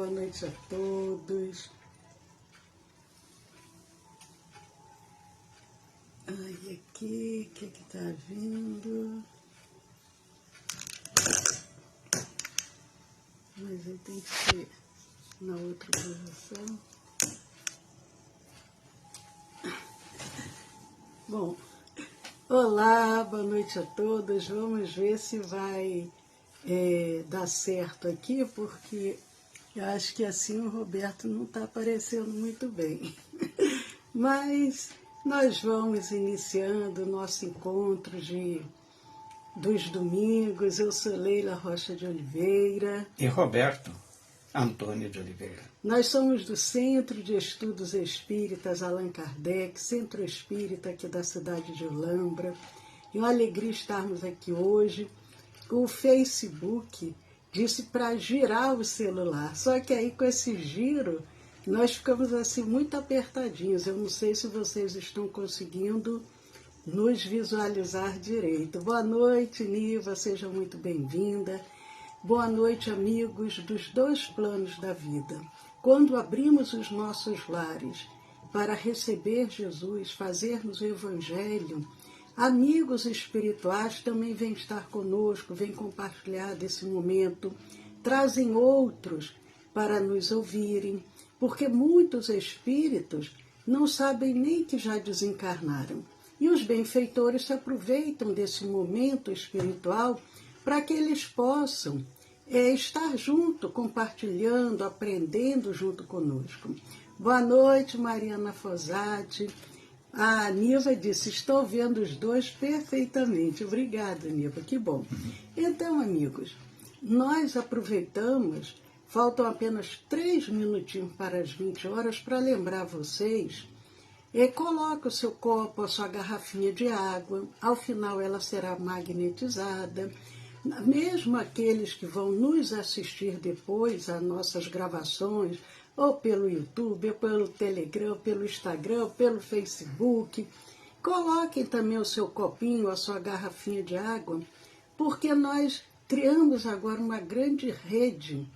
boa noite a todos. Ai, aqui, o que que tá vindo? Mas ele tem que ser na outra posição. Bom, olá, boa noite a todos. Vamos ver se vai dar certo aqui, porque eu acho que assim o Roberto não está aparecendo muito bem. Mas nós vamos iniciando o nosso encontro dos domingos. Eu sou Leila Rocha de Oliveira. E Roberto Antônio de Oliveira. Nós somos do Centro de Estudos Espíritas Allan Kardec, Centro Espírita aqui da cidade de Olambra. É uma alegria estarmos aqui hoje. O Facebook disse para girar o celular, só que aí com esse giro nós ficamos assim muito apertadinhos. Eu não sei se vocês estão conseguindo nos visualizar direito. Boa noite, Niva, seja muito bem-vinda. Boa noite, amigos dos dois planos da vida. Quando abrimos os nossos lares para receber Jesus, fazermos o Evangelho, amigos espirituais também vêm estar conosco, vêm compartilhar desse momento, trazem outros para nos ouvirem, porque muitos espíritos não sabem nem que já desencarnaram. E os benfeitores se aproveitam desse momento espiritual para que eles possam estar junto, compartilhando, aprendendo junto conosco. Boa noite, Mariana Fosati. A Niva disse, estou vendo os dois perfeitamente. Obrigada, Niva, que bom. Então, amigos, nós aproveitamos, faltam apenas 3 minutinhos para as 20 horas, para lembrar vocês, coloque o seu copo, a sua garrafinha de água, ao final ela será magnetizada. Mesmo aqueles que vão nos assistir depois, às nossas gravações, ou pelo YouTube, ou pelo Telegram, pelo Instagram, pelo Facebook, coloquem também o seu copinho, a sua garrafinha de água, porque nós criamos agora uma grande rede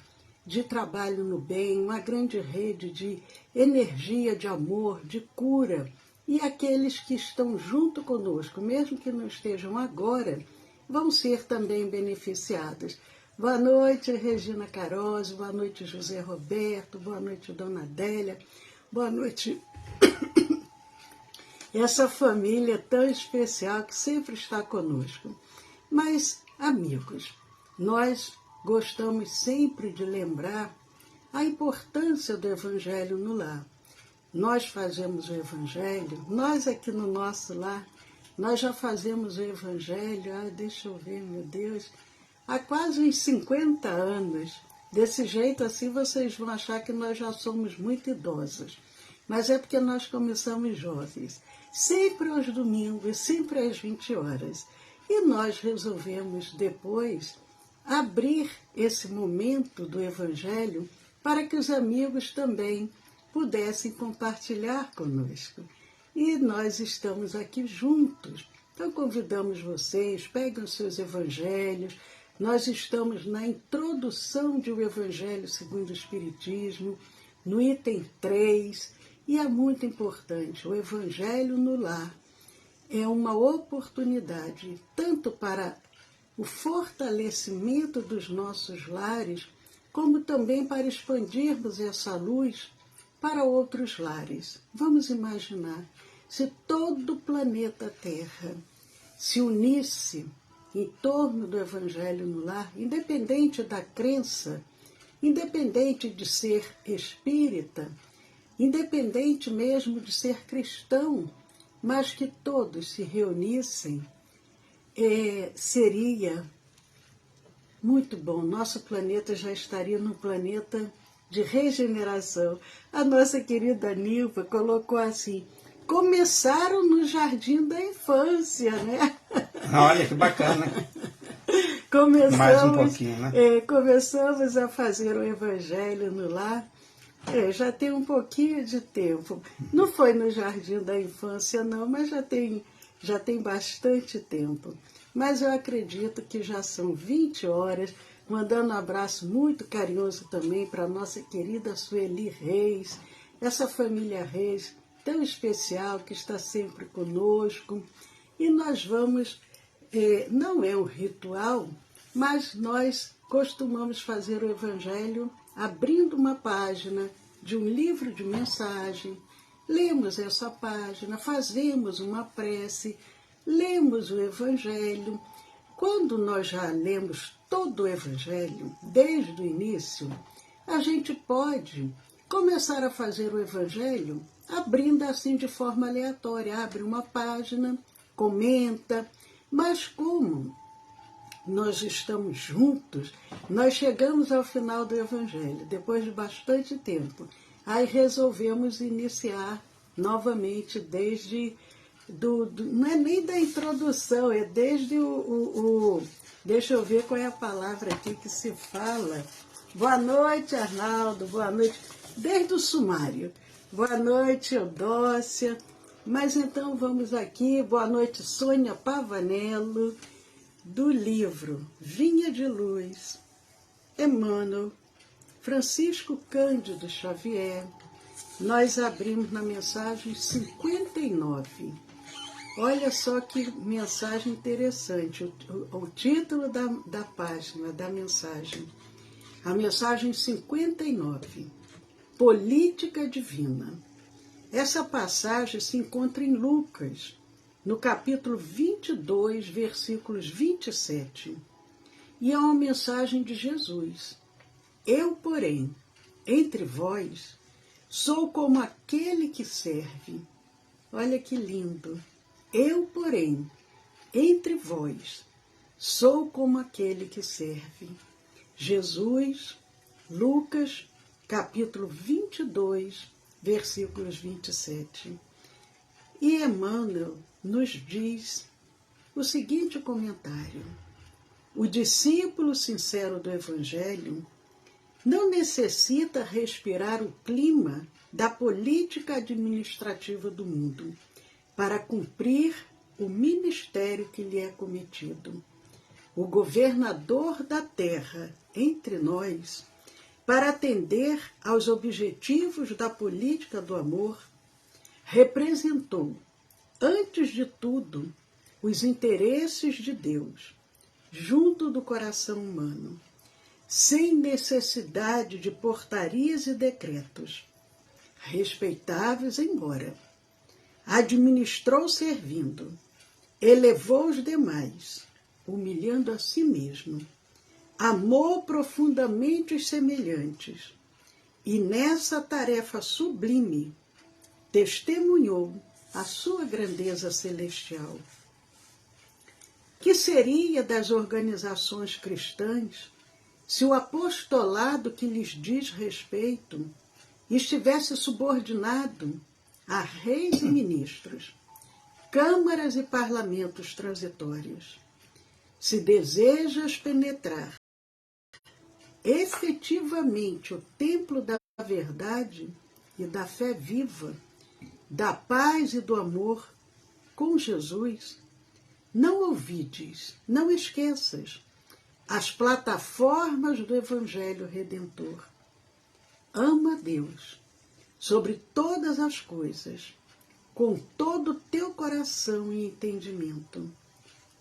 de trabalho no bem, uma grande rede de energia, de amor, de cura. E aqueles que estão junto conosco, mesmo que não estejam agora, vão ser também beneficiados. Boa noite, Regina Caroso, boa noite, José Roberto, boa noite, Dona Adélia, boa noite, essa família tão especial que sempre está conosco. Mas, amigos, nós gostamos sempre de lembrar a importância do Evangelho no lar. Nós fazemos o Evangelho, nós aqui no nosso lar, nós já fazemos o Evangelho, deixa eu ver, meu Deus, há quase uns 50 anos. Desse jeito assim vocês vão achar que nós já somos muito idosos. Mas é porque nós começamos jovens. Sempre aos domingos, sempre às 20 horas. E nós resolvemos depois abrir esse momento do Evangelho para que os amigos também pudessem compartilhar conosco. E nós estamos aqui juntos. Então convidamos vocês, peguem os seus evangelhos. Nós estamos na introdução de O Evangelho segundo o Espiritismo, no item 3, e é muito importante, o Evangelho no lar é uma oportunidade tanto para o fortalecimento dos nossos lares, como também para expandirmos essa luz para outros lares. Vamos imaginar, se todo o planeta Terra se unisse em torno do Evangelho no lar, independente da crença, independente de ser espírita, independente mesmo de ser cristão, mas que todos se reunissem, seria muito bom. Nosso planeta já estaria num planeta de regeneração. A nossa querida Nilva colocou assim, começaram no jardim da infância, né? Olha que bacana. Mais um pouquinho, né? Começamos a fazer o Evangelho no lar, já tem um pouquinho de tempo. Não foi no jardim da infância não, mas já tem bastante tempo. Mas eu acredito que já são 20 horas, mandando um abraço muito carinhoso também para a nossa querida Sueli Reis, essa família Reis tão especial que está sempre conosco. E nós vamos, não é um ritual, mas nós costumamos fazer o Evangelho abrindo uma página de um livro de mensagem, lemos essa página, fazemos uma prece, lemos o Evangelho. Quando nós já lemos todo o Evangelho, desde o início, a gente pode começar a fazer o Evangelho abrindo assim de forma aleatória. Abre uma página, comenta, mas como nós estamos juntos, nós chegamos ao final do Evangelho, depois de bastante tempo. Aí resolvemos iniciar novamente desde... não é nem da introdução, é desde deixa eu ver qual é a palavra aqui que se fala. Boa noite, Arnaldo, boa noite. Desde o sumário. Boa noite, Eudócia. Mas então vamos aqui. Boa noite, Sônia Pavanello, do livro Vinha de Luz, Emmanuel, Francisco Cândido Xavier. Nós abrimos na mensagem 59. Olha só que mensagem interessante, o título da página, da mensagem. A mensagem 59, Política Divina. Essa passagem se encontra em Lucas, no capítulo 22, versículos 27. E é uma mensagem de Jesus. Eu, porém, entre vós, sou como aquele que serve. Olha que lindo. Eu, porém, entre vós, sou como aquele que serve. Jesus, Lucas, capítulo 22, versículos 27. E Emmanuel nos diz o seguinte comentário: o discípulo sincero do Evangelho não necessita respirar o clima da política administrativa do mundo para cumprir o ministério que lhe é cometido. O governador da terra entre nós, para atender aos objetivos da política do amor, representou, antes de tudo, os interesses de Deus, junto do coração humano, sem necessidade de portarias e decretos, respeitáveis embora. Administrou servindo, elevou os demais, humilhando a si mesmo, amou profundamente os semelhantes, e nessa tarefa sublime testemunhou a sua grandeza celestial. Que seria das organizações cristãs se o apostolado que lhes diz respeito estivesse subordinado a reis e ministros, câmaras e parlamentos transitórios? Se desejas penetrar efetivamente o templo da verdade e da fé viva, da paz e do amor com Jesus, não ouvides, não esqueças as plataformas do Evangelho Redentor. Ama Deus sobre todas as coisas, com todo o teu coração e entendimento.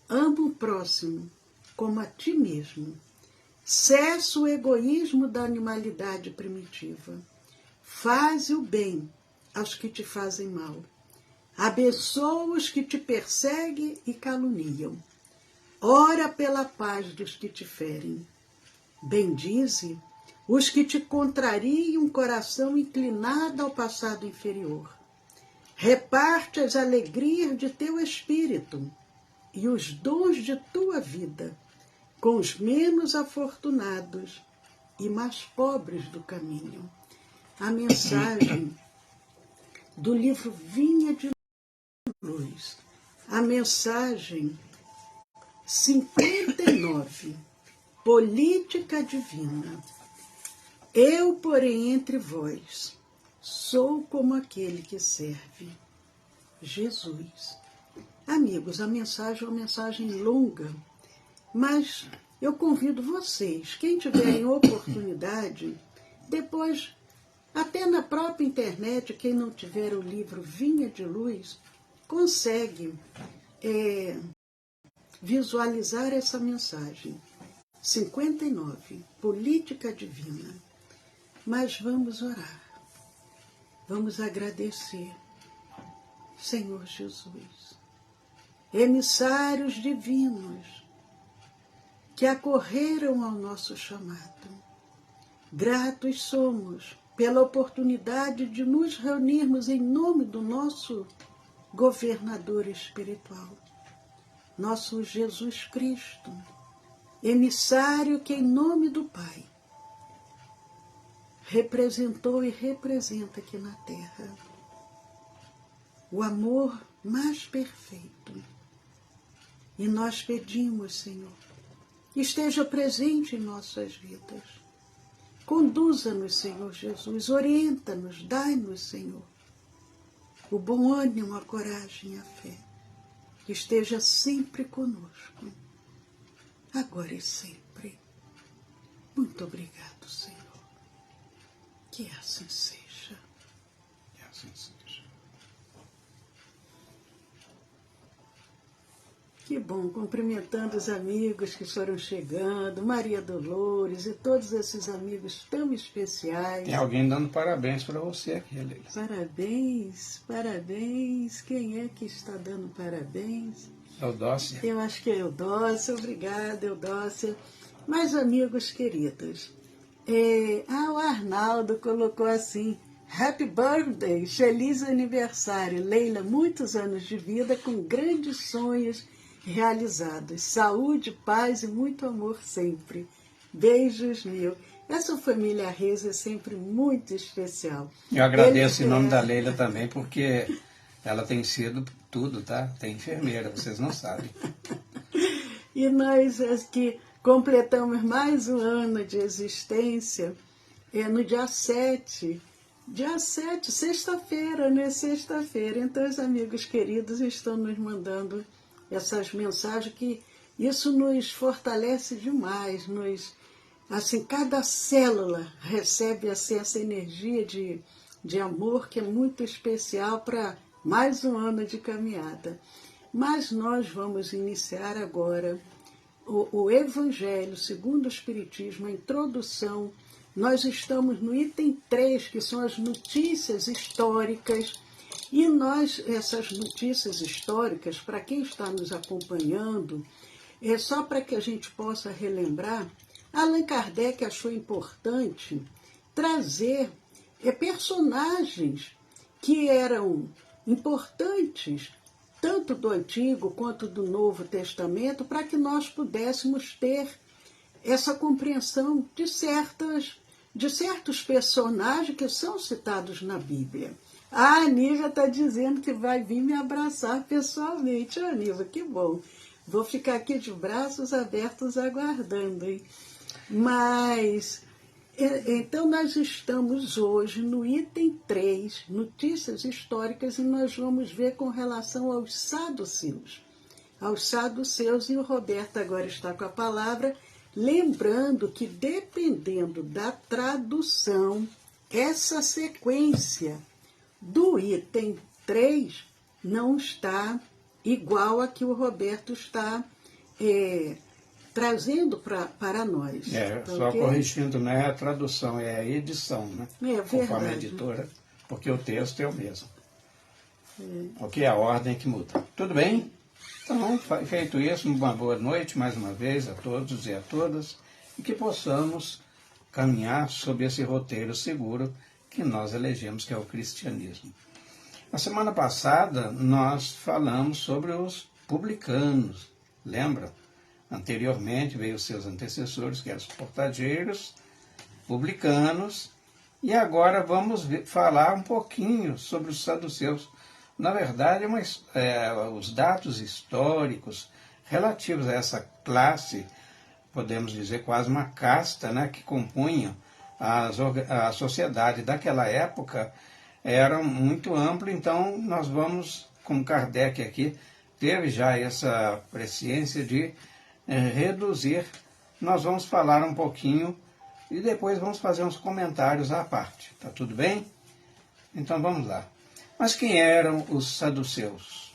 Ama o próximo como a ti mesmo. Cessa o egoísmo da animalidade primitiva. Faze o bem aos que te fazem mal. Abençoa os que te perseguem e caluniam. Ora pela paz dos que te ferem. Bendize os que te contrariam um coração inclinado ao passado inferior. Reparte as alegrias de teu espírito e os dons de tua vida com os menos afortunados e mais pobres do caminho. A mensagem do livro Vinha de Luz. A mensagem 59. Política Divina. Eu, porém, entre vós, sou como aquele que serve. Jesus. Amigos, a mensagem é uma mensagem longa, mas eu convido vocês, quem tiver oportunidade, depois, até na própria internet, quem não tiver o livro Vinha de Luz, consegue visualizar essa mensagem. 59, Política Divina. Mas vamos orar, vamos agradecer, Senhor Jesus, emissários divinos que acorreram ao nosso chamado. Gratos somos pela oportunidade de nos reunirmos em nome do nosso governador espiritual, nosso Jesus Cristo, emissário que, em nome do Pai, representou e representa aqui na Terra o amor mais perfeito. E nós pedimos, Senhor, esteja presente em nossas vidas. Conduza-nos, Senhor Jesus, orienta-nos, dai-nos, Senhor, o bom ânimo, a coragem e a fé. Que esteja sempre conosco, agora e sempre. Muito obrigado, Senhor. Que assim seja. Que assim seja. Que bom, cumprimentando os amigos que foram chegando, Maria Dolores e todos esses amigos tão especiais. Tem alguém dando parabéns para você aqui, Leila. Parabéns, parabéns. Quem é que está dando parabéns? Eudócia. Eu acho que é Eudócia. Obrigada, Eudócia. Mas, amigos queridos, o Arnaldo colocou assim: Happy birthday, feliz aniversário, Leila, muitos anos de vida com grandes sonhos realizados, saúde, paz e muito amor sempre. Beijos mil. Essa família Reis é sempre muito especial. Eu agradeço em nome da Leila também, porque ela tem sido tudo, tá? Tem enfermeira, vocês não sabem. E nós aqui completamos mais um ano de existência, no dia 7. Dia 7, sexta-feira, né? Sexta-feira. Então, os amigos queridos estão nos mandando essas mensagens que isso nos fortalece demais. Assim, cada célula recebe assim, essa energia de amor que é muito especial para mais um ano de caminhada. Mas nós vamos iniciar agora o Evangelho segundo o Espiritismo, a introdução. Nós estamos no item 3, que são as notícias históricas. E essas notícias históricas, para quem está nos acompanhando, só para que a gente possa relembrar, Allan Kardec achou importante trazer personagens que eram importantes, tanto do Antigo quanto do Novo Testamento, para que nós pudéssemos ter essa compreensão de certos personagens que são citados na Bíblia. A Aníva está dizendo que vai vir me abraçar pessoalmente. Aníva, que bom. Vou ficar aqui de braços abertos aguardando, hein? Mas, então nós estamos hoje no item 3, notícias históricas, e nós vamos ver com relação aos saduceus. Aos saduceus, e o Roberto agora está com a palavra, lembrando que dependendo da tradução, essa sequência do item 3 não está igual a que o Roberto está trazendo para nós. Só corrigindo, não é a tradução, é a edição, né? Conforme a editora, porque o texto é o mesmo. Ok? A ordem que muda. Tudo bem? Então, feito isso, uma boa noite mais uma vez a todos e a todas, e que possamos caminhar sob esse roteiro seguro que nós elegemos, que é o cristianismo. Na semana passada, nós falamos sobre os publicanos, lembra? Anteriormente veio os seus antecessores, que eram os portadeiros, publicanos, e agora vamos falar um pouquinho sobre os saduceus. Na verdade, os dados históricos relativos a essa classe, podemos dizer quase uma casta, né, que compunha a sociedade daquela época, era muito amplo. Então nós vamos, como Kardec aqui, teve já essa presciência de reduzir nós vamos falar um pouquinho e depois vamos fazer uns comentários à parte. Tá tudo bem? Então vamos lá. Mas quem eram os saduceus?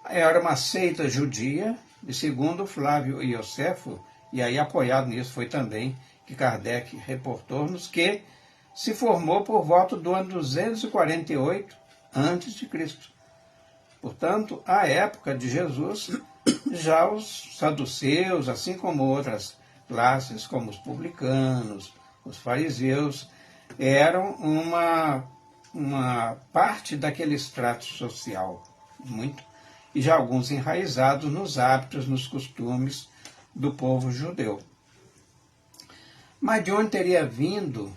Era uma seita judia, e segundo Flávio Iosefo, e aí apoiado nisso foi também que Kardec reportou-nos, que se formou por volta do ano 248 a.C. Portanto, à época de Jesus, já os saduceus, assim como outras classes, como os publicanos, os fariseus, eram uma parte daquele extrato social, muito, e já alguns enraizados nos hábitos, nos costumes do povo judeu. Mas de onde teria vindo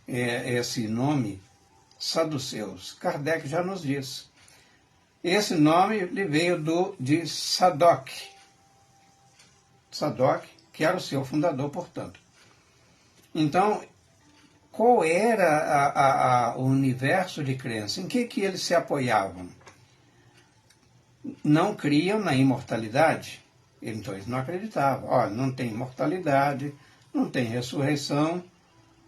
esse nome, saduceus? Kardec já nos diz. Esse nome lhe veio de Sadoc. Sadoc, que era o seu fundador, portanto. Então, qual era o universo de crença? Em que eles se apoiavam? Não criam na imortalidade. Então eles não acreditavam. Olha, não tem imortalidade, não tem ressurreição,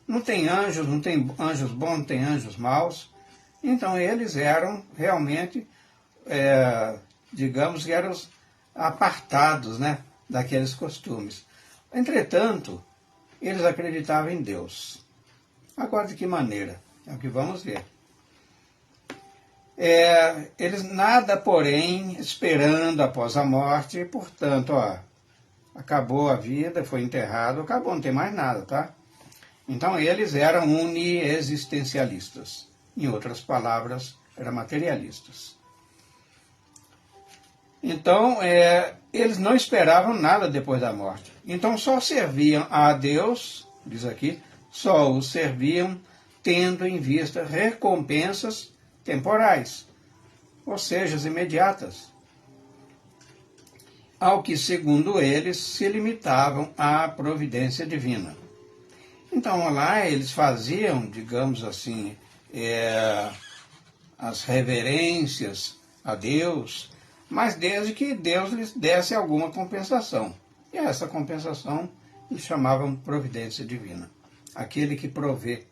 não tem anjos bons, não tem anjos maus. Então eles eram realmente, digamos que eram os apartados, né, daqueles costumes. Entretanto, eles acreditavam em Deus. Agora, de que maneira? É o que vamos ver. Eles nada, porém, esperando após a morte, e, portanto, acabou a vida, foi enterrado, acabou, não tem mais nada, tá? Então, eles eram uniexistencialistas. Em outras palavras, eram materialistas. Então, eles não esperavam nada depois da morte. Então, só serviam a Deus, diz aqui, só o serviam tendo em vista recompensas temporais, ou seja, as imediatas, ao que, segundo eles, se limitavam à providência divina. Então, lá eles faziam, digamos assim, as reverências a Deus, mas desde que Deus lhes desse alguma compensação. E essa compensação eles chamavam providência divina. Aquele que provê,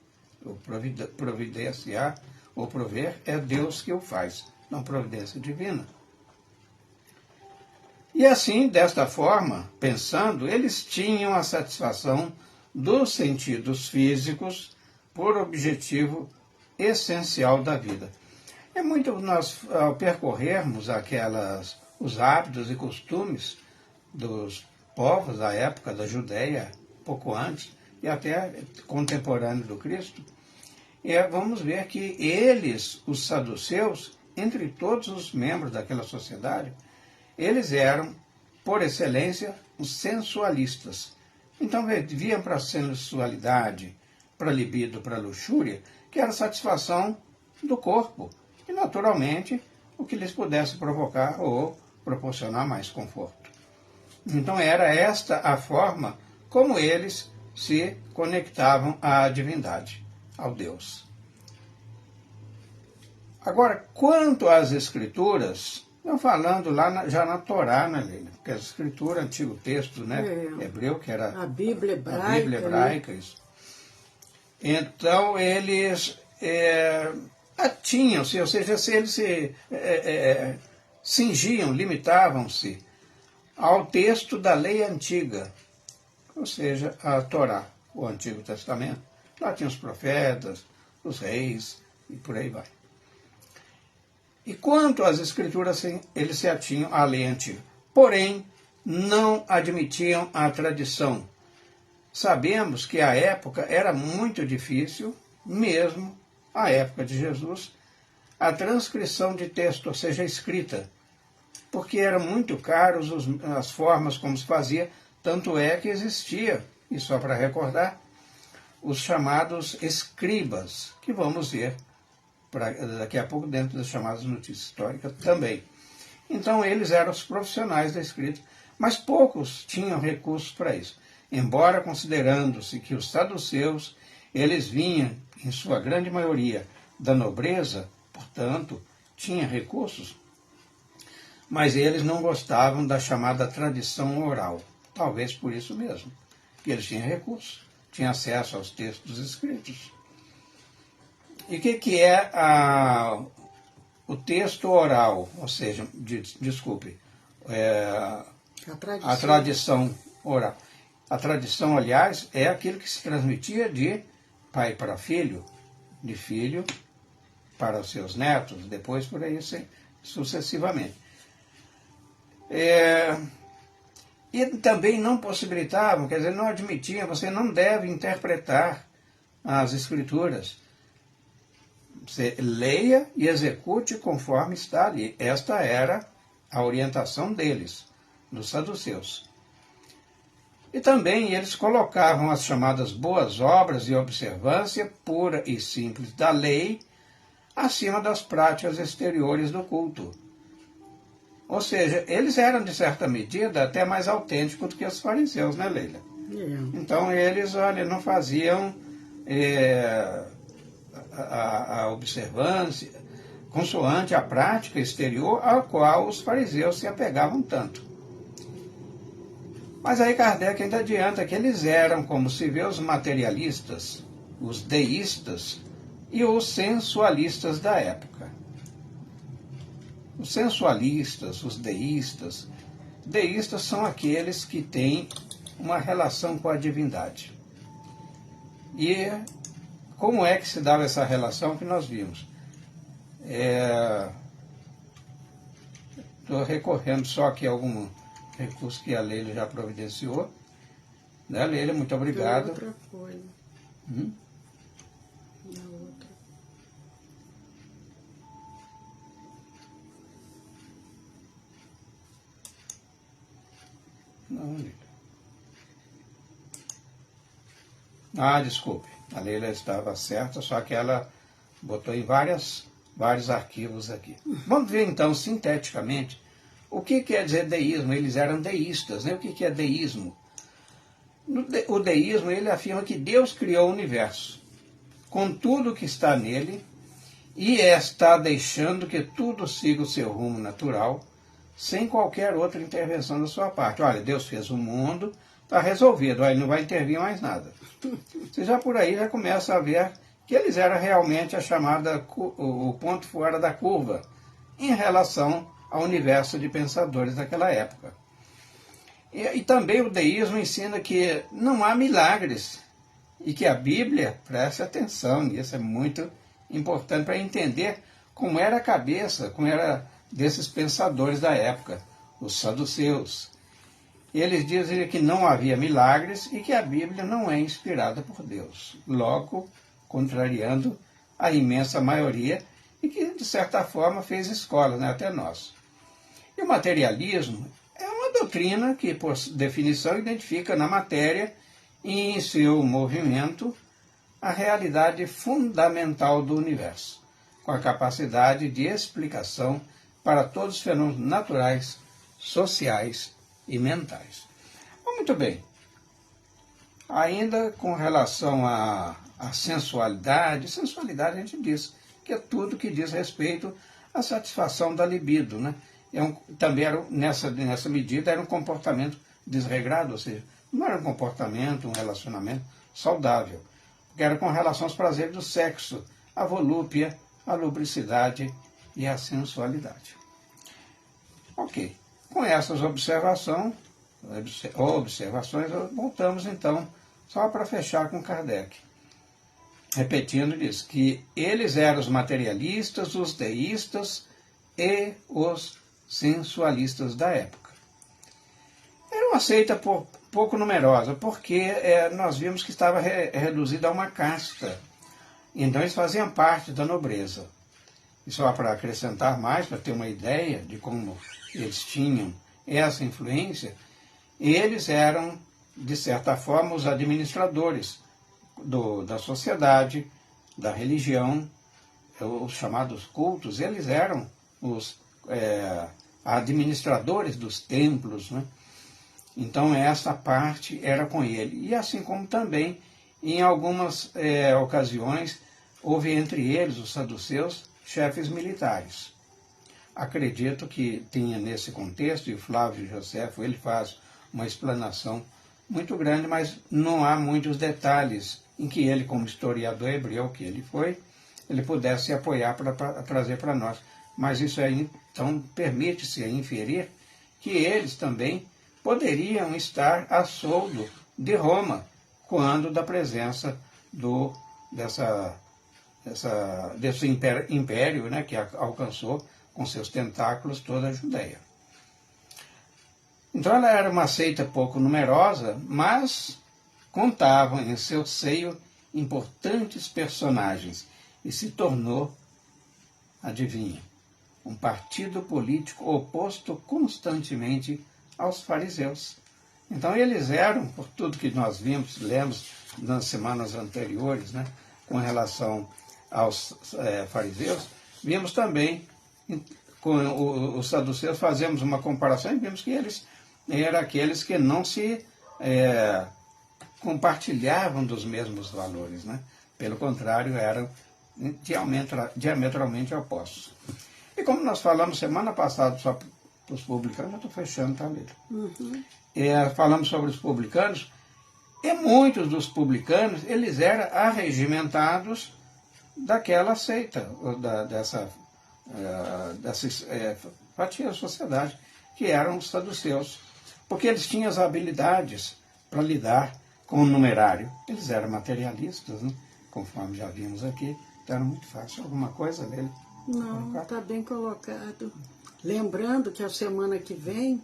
ou providenciar, ou prover, é Deus que o faz, não providência divina. E assim, desta forma, pensando, eles tinham a satisfação dos sentidos físicos por objetivo essencial da vida. É muito nós, ao percorrermos os hábitos e costumes dos povos da época da Judéia, pouco antes, e até contemporâneo do Cristo, vamos ver que eles, os saduceus, entre todos os membros daquela sociedade, eles eram, por excelência, os sensualistas. Então viam para a sensualidade, para a libido, para a luxúria, que era a satisfação do corpo, e naturalmente o que lhes pudesse provocar ou proporcionar mais conforto. Então era esta a forma como eles se conectavam à divindade, ao Deus. Agora, quanto às escrituras, não falando lá já na Torá, né, Leila? Porque a escritura, antigo texto, né, hebreu, que era a Bíblia hebraica. A Bíblia hebraica, isso. Então, eles atinham-se, ou seja, se eles se cingiam, limitavam-se ao texto da lei antiga, ou seja, a Torá, o Antigo Testamento. Lá tinha os profetas, os reis, e por aí vai. E quanto às escrituras, eles se atinham à lei antiga. Porém, não admitiam a tradição. Sabemos que a época era muito difícil, mesmo a época de Jesus, a transcrição de texto, ou seja, a escrita, porque eram muito caros as formas como se fazia, tanto é que existia, e só para recordar, os chamados escribas, que vamos ver daqui a pouco dentro das chamadas notícias históricas também. Então eles eram os profissionais da escrita, mas poucos tinham recursos para isso. Embora considerando-se que os saduceus, eles vinham, em sua grande maioria, da nobreza, portanto, tinham recursos, mas eles não gostavam da chamada tradição oral. talvez por isso mesmo, que eles tinham recursos, tinham acesso aos textos escritos. E o que é o texto oral, ou seja, a tradição oral? A tradição, aliás, é aquilo que se transmitia de pai para filho, de filho para os seus netos, depois por aí sucessivamente. E também não possibilitavam, quer dizer, não admitiam, você não deve interpretar as Escrituras. Você leia e execute conforme está ali. Esta era a orientação deles, dos saduceus. E também eles colocavam as chamadas boas obras e observância pura e simples da lei acima das práticas exteriores do culto. Ou seja, eles eram, de certa medida, até mais autênticos do que os fariseus, né, Leila? Então, eles, não faziam a observância consoante a prática exterior a qual os fariseus se apegavam tanto. Mas aí Kardec ainda adianta que eles eram, como se vê, os materialistas, os deístas e os sensualistas da época. Os sensualistas, os deístas são aqueles que têm uma relação com a divindade. E como é que se dava essa relação que nós vimos? Estou recorrendo só aqui a algum recurso que a Leila já providenciou. Né, Leila? Muito obrigado. Outra coisa. Na outra. Não, Leila. Desculpe. A Leila estava certa, só que ela botou em vários arquivos aqui. Vamos ver então, sinteticamente, o que quer dizer deísmo. Eles eram deístas, né? O que é deísmo? O deísmo, ele afirma que Deus criou o universo, com tudo que está nele, e está deixando que tudo siga o seu rumo natural, sem qualquer outra intervenção da sua parte. Olha, Deus fez o mundo, está resolvido, ele não vai intervir mais nada. Você já por aí já começa a ver que eles eram realmente a chamada, o ponto fora da curva, em relação ao universo de pensadores daquela época. E também o deísmo ensina que não há milagres, e que a Bíblia, preste atenção nisso, é muito importante para entender como era a cabeça, como era desses pensadores da época, os saduceus. Eles dizem que não havia milagres e que a Bíblia não é inspirada por Deus, logo contrariando a imensa maioria e que, de certa forma, fez escola, né, até nós. E o materialismo é uma doutrina que, por definição, identifica na matéria e em seu movimento a realidade fundamental do universo, com a capacidade de explicação para todos os fenômenos naturais, sociais e mentais. Muito bem. Ainda com relação à sensualidade a gente diz que é tudo que diz respeito à satisfação da libido, né? Também era, nessa medida, era um comportamento desregrado, ou seja, não era um comportamento, um relacionamento saudável, porque era com relação aos prazeres do sexo, a volúpia, a lubricidade e a sensualidade. Ok. Com essas observações, voltamos então, só para fechar com Kardec. Repetindo, diz que eles eram os materialistas, os deístas e os sensualistas da época. Era uma seita pouco numerosa, porque nós vimos que estava reduzida a uma casta. Então eles faziam parte da nobreza. E só para acrescentar mais, para ter uma ideia de como eles tinham essa influência, eles eram, de certa forma, os administradores da sociedade, da religião, os chamados cultos. Eles eram os administradores dos templos, né? Então essa parte era com ele. E assim como também, em algumas ocasiões, houve entre eles, os saduceus, chefes militares. Acredito que tinha nesse contexto, e o Flávio Joséfo, ele faz uma explanação muito grande, mas não há muitos detalhes em que ele, como historiador hebreu que ele foi, ele pudesse se apoiar para trazer para nós. Mas isso aí, então, permite-se inferir que eles também poderiam estar a soldo de Roma, quando da presença desse império, né, que alcançou com seus tentáculos toda a Judéia. Então ela era uma seita pouco numerosa, mas contavam em seu seio importantes personagens e se tornou, adivinha, um partido político oposto constantemente aos fariseus. Então eles eram, por tudo que nós lemos nas semanas anteriores, né, com relação aos fariseus, vimos também, com os saduceus, fazemos uma comparação e vimos que eles eram aqueles que não se compartilhavam dos mesmos valores, né? Pelo contrário, eram diametralmente opostos. E como nós falamos semana passada só para os publicanos, eu estou fechando, tá, Lídia? Uhum. Falamos sobre os publicanos, e muitos dos publicanos, eles eram arregimentados daquela seita, dessa fatia da sociedade, que eram os saduceus, porque eles tinham as habilidades para lidar com o numerário. Eles eram materialistas, né? Conforme já vimos aqui, então era muito fácil. Alguma coisa dele? Não, está bem colocado. Lembrando que a semana que vem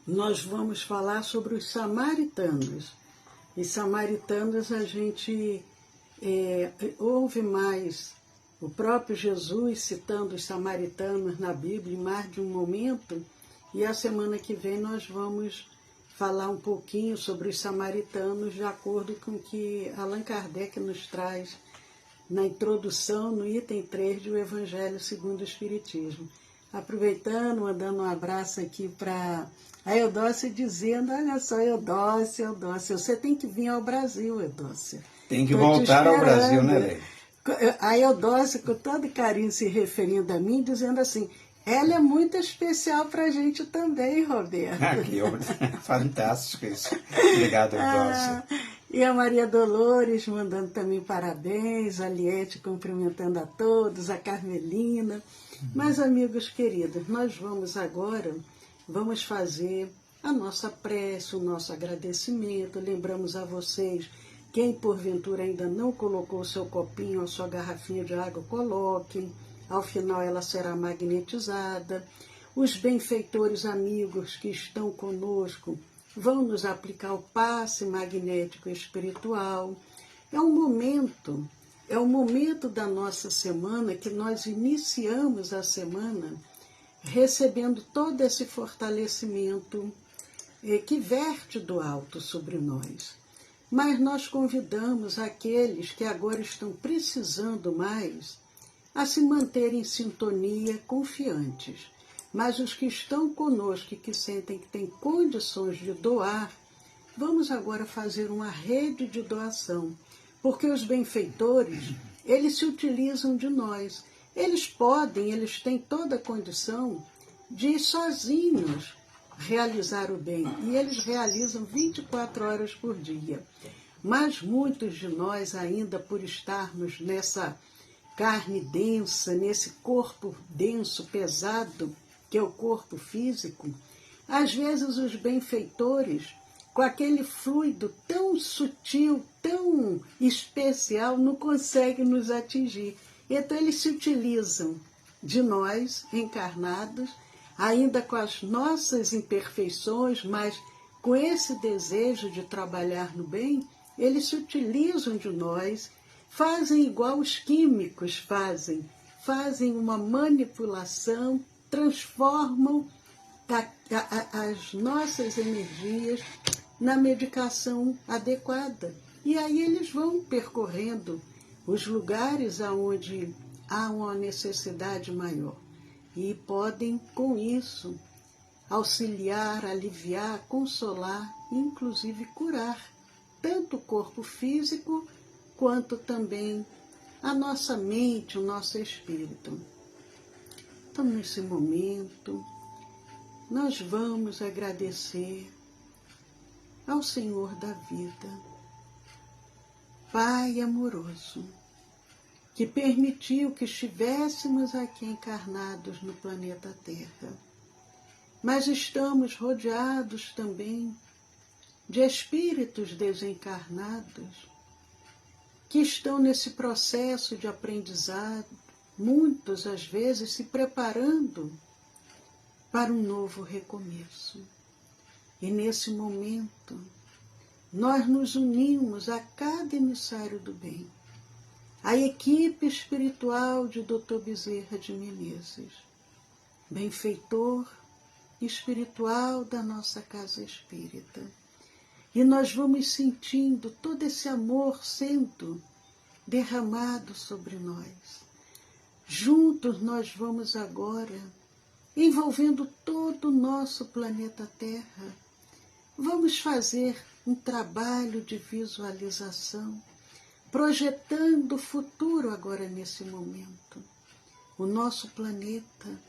nós vamos falar sobre os samaritanos. E samaritanos a gente ouve mais o próprio Jesus citando os samaritanos na Bíblia em mais de um momento, e a semana que vem nós vamos falar um pouquinho sobre os samaritanos de acordo com o que Allan Kardec nos traz na introdução, no item 3 do Evangelho segundo o Espiritismo. Aproveitando, mandando um abraço aqui para a Eudócia, dizendo, olha só, Eudócia, você tem que vir ao Brasil, Eudócia. Tem que voltar ao Brasil, né, Leila? A Eudócia, com todo carinho, se referindo a mim, dizendo assim, ela é muito especial para a gente também, Roberto. Fantástico isso. Obrigado, Eudócia. E a Maria Dolores mandando também parabéns, a Liete cumprimentando a todos, a Carmelina. Mas, amigos queridos, nós vamos fazer a nossa prece, o nosso agradecimento. Lembramos a vocês, quem porventura ainda não colocou o seu copinho ou sua garrafinha de água, coloquem. Ao final ela será magnetizada. Os benfeitores amigos que estão conosco vão nos aplicar o passe magnético espiritual. É um momento da nossa semana que nós iniciamos a semana recebendo todo esse fortalecimento que verte do alto sobre nós. Mas nós convidamos aqueles que agora estão precisando mais a se manterem em sintonia, confiantes. Mas os que estão conosco e que sentem que têm condições de doar, vamos agora fazer uma rede de doação, porque os benfeitores, eles se utilizam de nós. Eles têm toda a condição de sozinhos realizar o bem, e eles realizam 24 horas por dia. Mas muitos de nós, ainda por estarmos nessa carne densa, nesse corpo denso, pesado, que é o corpo físico, às vezes os benfeitores, com aquele fluido tão sutil, tão especial, não conseguem nos atingir. Então eles se utilizam de nós, encarnados, ainda com as nossas imperfeições, mas com esse desejo de trabalhar no bem, eles se utilizam de nós, fazem igual os químicos fazem uma manipulação, transformam as nossas energias na medicação adequada. E aí eles vão percorrendo os lugares onde há uma necessidade maior. E podem, com isso, auxiliar, aliviar, consolar, inclusive curar, tanto o corpo físico, quanto também a nossa mente, o nosso espírito. Então, nesse momento, nós vamos agradecer ao Senhor da vida. Pai amoroso, que permitiu que estivéssemos aqui encarnados no planeta Terra, mas estamos rodeados também de espíritos desencarnados que estão nesse processo de aprendizado, muitos às vezes se preparando para um novo recomeço. E nesse momento, nós nos unimos a cada emissário do bem, a equipe espiritual de Dr. Bezerra de Menezes, benfeitor espiritual da nossa casa espírita. E nós vamos sentindo todo esse amor sendo derramado sobre nós. Juntos nós vamos agora, envolvendo todo o nosso planeta Terra, vamos fazer um trabalho de visualização, projetando o futuro agora nesse momento. O nosso planeta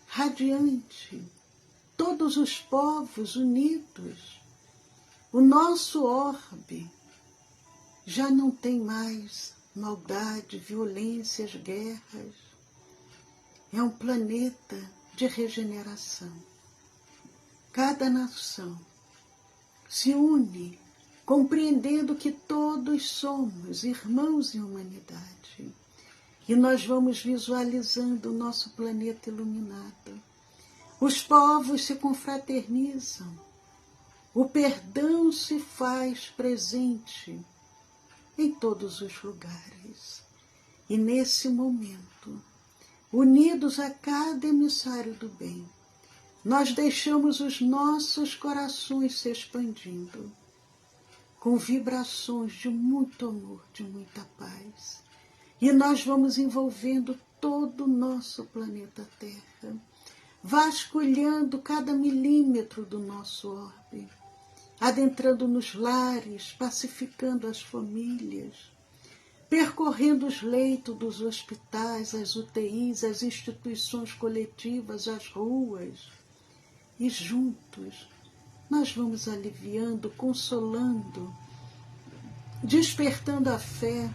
radiante, todos os povos unidos, o nosso orbe já não tem mais maldade, violências, guerras. É um planeta de regeneração. Cada nação se une, compreendendo que todos somos irmãos em humanidade. E nós vamos visualizando o nosso planeta iluminado. Os povos se confraternizam. O perdão se faz presente em todos os lugares. E nesse momento, unidos a cada emissário do bem, nós deixamos os nossos corações se expandindo com vibrações de muito amor, de muita paz. E nós vamos envolvendo todo o nosso planeta Terra, vasculhando cada milímetro do nosso orbe, adentrando nos lares, pacificando as famílias, percorrendo os leitos dos hospitais, as UTIs, as instituições coletivas, as ruas. E juntos nós vamos aliviando, consolando, despertando a fé,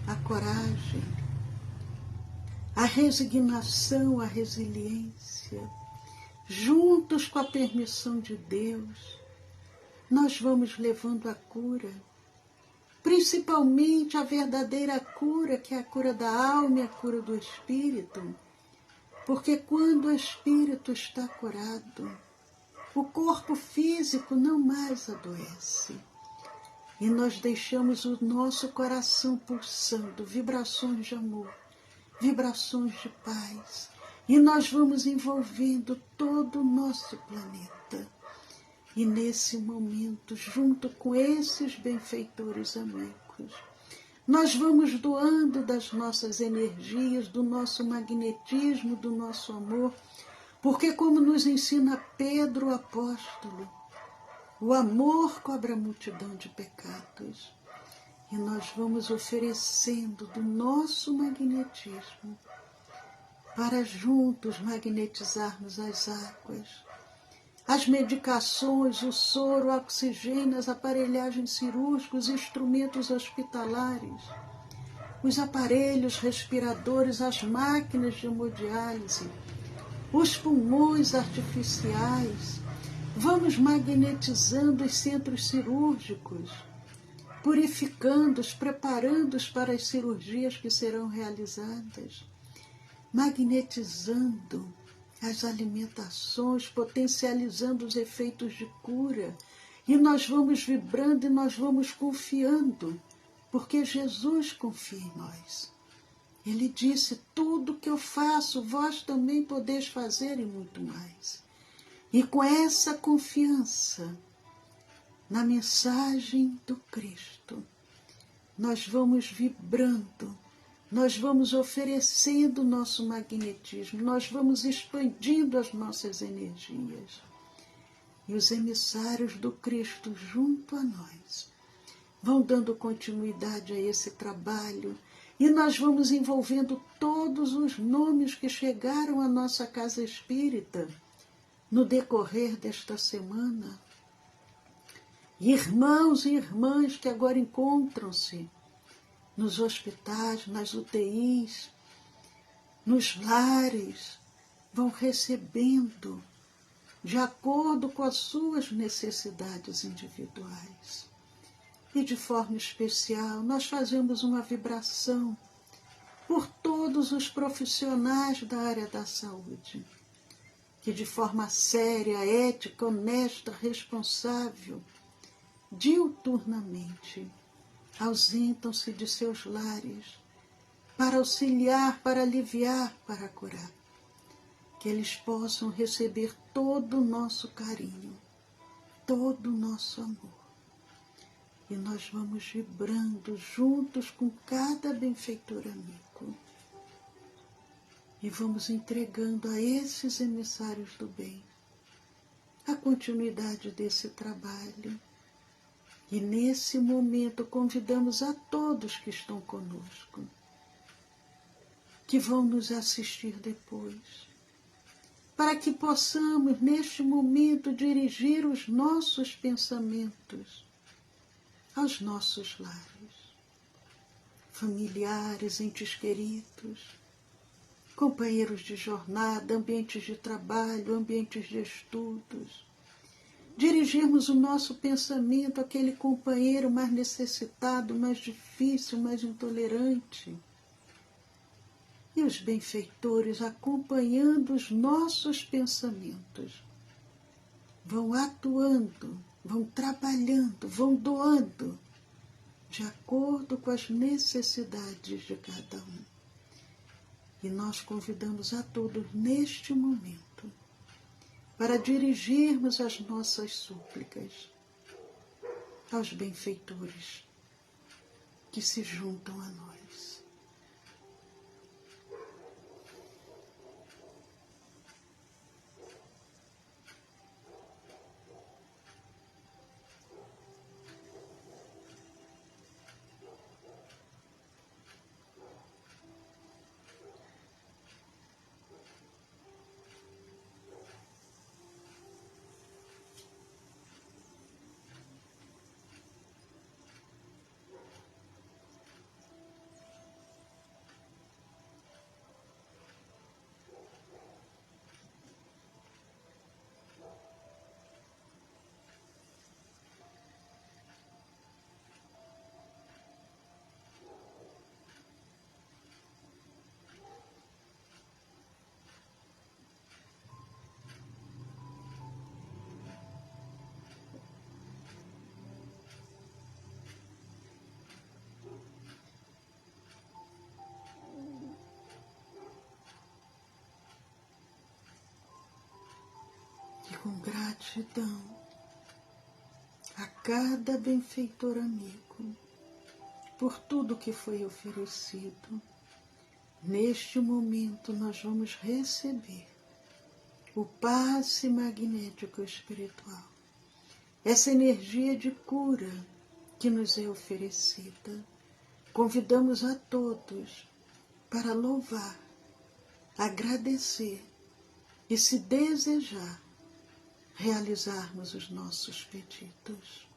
a coragem, a resignação, a resiliência. Juntos com a permissão de Deus, nós vamos levando a cura, principalmente a verdadeira cura, que é a cura da alma e a cura do espírito, porque quando o espírito está curado, o corpo físico não mais adoece. E nós deixamos o nosso coração pulsando, vibrações de amor, vibrações de paz. E nós vamos envolvendo todo o nosso planeta. E nesse momento, junto com esses benfeitores amigos, nós vamos doando das nossas energias, do nosso magnetismo, do nosso amor, porque como nos ensina Pedro o apóstolo, o amor cobre a multidão de pecados. E nós vamos oferecendo do nosso magnetismo para juntos magnetizarmos as águas, as medicações, o soro, o oxigênio, as aparelhagens cirúrgicas, os instrumentos hospitalares, os aparelhos respiradores, as máquinas de hemodiálise, os pulmões artificiais. Vamos magnetizando os centros cirúrgicos, purificando-os, preparando-os para as cirurgias que serão realizadas, magnetizando as alimentações, potencializando os efeitos de cura. E nós vamos vibrando e nós vamos confiando, porque Jesus confia em nós. Ele disse, tudo que eu faço, vós também podeis fazer e muito mais. E com essa confiança na mensagem do Cristo, nós vamos vibrando, nós vamos oferecendo o nosso magnetismo, nós vamos expandindo as nossas energias. E os emissários do Cristo junto a nós vão dando continuidade a esse trabalho. E nós vamos envolvendo todos os nomes que chegaram à nossa casa espírita no decorrer desta semana, irmãos e irmãs que agora encontram-se nos hospitais, nas UTIs, nos lares, vão recebendo de acordo com as suas necessidades individuais. E de forma especial, nós fazemos uma vibração por todos os profissionais da área da saúde, que de forma séria, ética, honesta, responsável, diuturnamente, ausentam-se de seus lares para auxiliar, para aliviar, para curar. Que eles possam receber todo o nosso carinho, todo o nosso amor. E nós vamos vibrando juntos com cada benfeitor amigo. E vamos entregando a esses emissários do bem a continuidade desse trabalho. E nesse momento convidamos a todos que estão conosco, que vão nos assistir depois, para que possamos neste momento dirigir os nossos pensamentos aos nossos lares, familiares, entes queridos, companheiros de jornada, ambientes de trabalho, ambientes de estudos. Dirigirmos o nosso pensamento àquele companheiro mais necessitado, mais difícil, mais intolerante. E os benfeitores, acompanhando os nossos pensamentos, vão atuando, vão trabalhando, vão doando, de acordo com as necessidades de cada um. E nós convidamos a todos neste momento para dirigirmos as nossas súplicas aos benfeitores que se juntam a nós. Com gratidão a cada benfeitor amigo por tudo que foi oferecido. Neste momento nós vamos receber o passe magnético espiritual, essa energia de cura que nos é oferecida. Convidamos a todos para louvar, agradecer e, se desejar, realizarmos os nossos pedidos.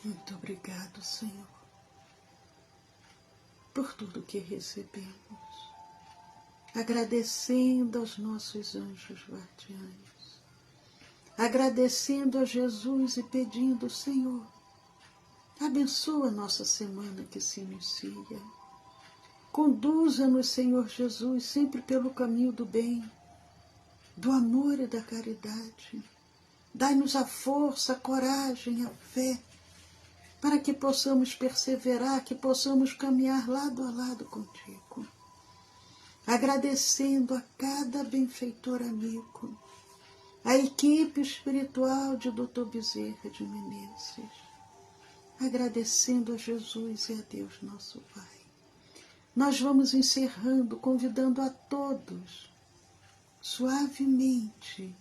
Muito obrigado, Senhor, por tudo que recebemos, agradecendo aos nossos anjos guardiães, agradecendo a Jesus e pedindo, Senhor, Abençoa a nossa semana que se inicia. Conduza-nos, Senhor Jesus, sempre pelo caminho do bem, do amor e da caridade. Dai-nos a força, a coragem, a fé, para que possamos perseverar, que possamos caminhar lado a lado contigo. Agradecendo a cada benfeitor amigo, a equipe espiritual de Dr. Bezerra de Menezes, agradecendo a Jesus e a Deus nosso Pai. Nós vamos encerrando, convidando a todos, suavemente,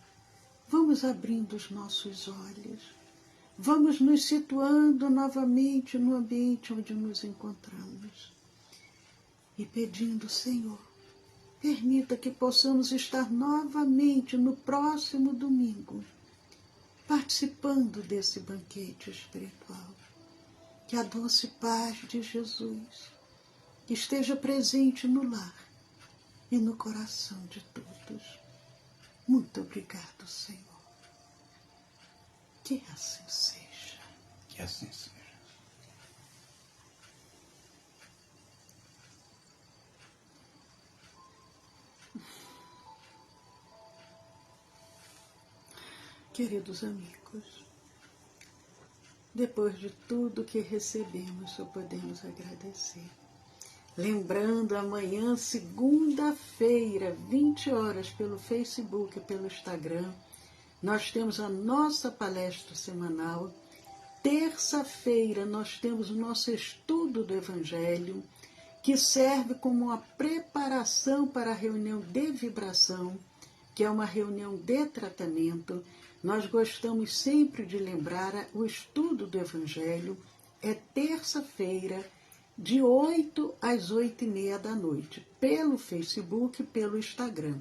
vamos abrindo os nossos olhos, vamos nos situando novamente no ambiente onde nos encontramos e pedindo, Senhor, permita que possamos estar novamente no próximo domingo, participando desse banquete espiritual. Que a doce paz de Jesus esteja presente no lar e no coração de todos. Muito obrigado, Senhor. Que assim seja. Que assim seja. Queridos amigos, depois de tudo que recebemos, só podemos agradecer. Lembrando, amanhã, segunda-feira, 20 horas, pelo Facebook e pelo Instagram, nós temos a nossa palestra semanal. Terça-feira, nós temos o nosso estudo do Evangelho, que serve como uma preparação para a reunião de vibração, que é uma reunião de tratamento. Nós gostamos sempre de lembrar, o estudo do Evangelho é terça-feira, de 8 às 8h30 da noite, pelo Facebook e pelo Instagram.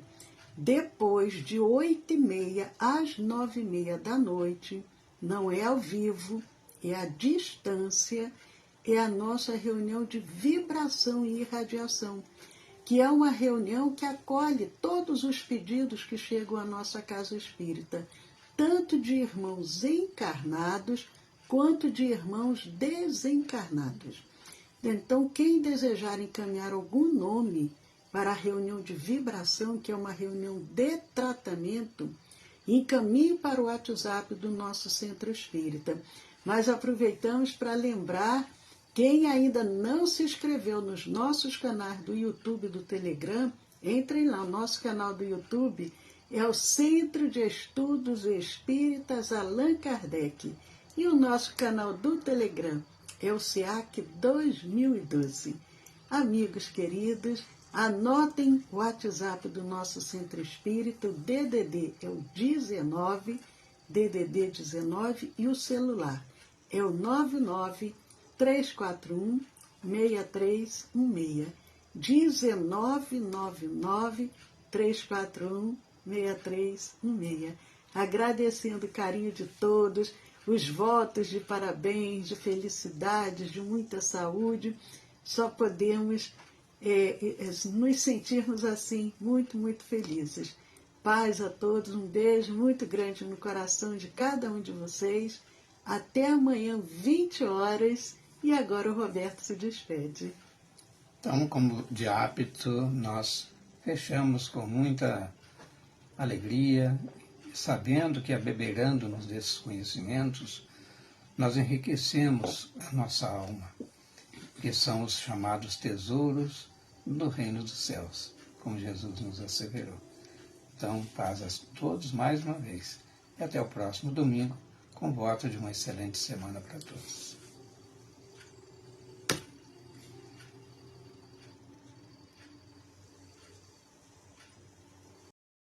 Depois, de 8h30 às 9h30 da noite, não é ao vivo, é à distância, é a nossa reunião de vibração e irradiação, que é uma reunião que acolhe todos os pedidos que chegam à nossa casa espírita, tanto de irmãos encarnados quanto de irmãos desencarnados. Então, quem desejar encaminhar algum nome para a reunião de vibração, que é uma reunião de tratamento, encaminhe para o WhatsApp do nosso Centro Espírita. Nós aproveitamos para lembrar, quem ainda não se inscreveu nos nossos canais do YouTube e do Telegram, entrem lá. O nosso canal do YouTube é o Centro de Estudos Espíritas Allan Kardec. E o nosso canal do Telegram é o SEAC 2012. Amigos queridos, anotem o WhatsApp do nosso Centro Espírita, o DDD é o 19, DDD 19, e o celular é o 99-341-6316, 1999-341-6316. Agradecendo o carinho de todos, os votos de parabéns, de felicidades, de muita saúde. Só podemos nos sentirmos assim, muito, muito felizes. Paz a todos, um beijo muito grande no coração de cada um de vocês. Até amanhã, 20 horas. E agora o Roberto se despede. Então, como de hábito, nós fechamos com muita alegria, sabendo que abeberando-nos desses conhecimentos, nós enriquecemos a nossa alma, que são os chamados tesouros do reino dos céus, como Jesus nos asseverou. Então, paz a todos mais uma vez. E até o próximo domingo, com voto de uma excelente semana para todos.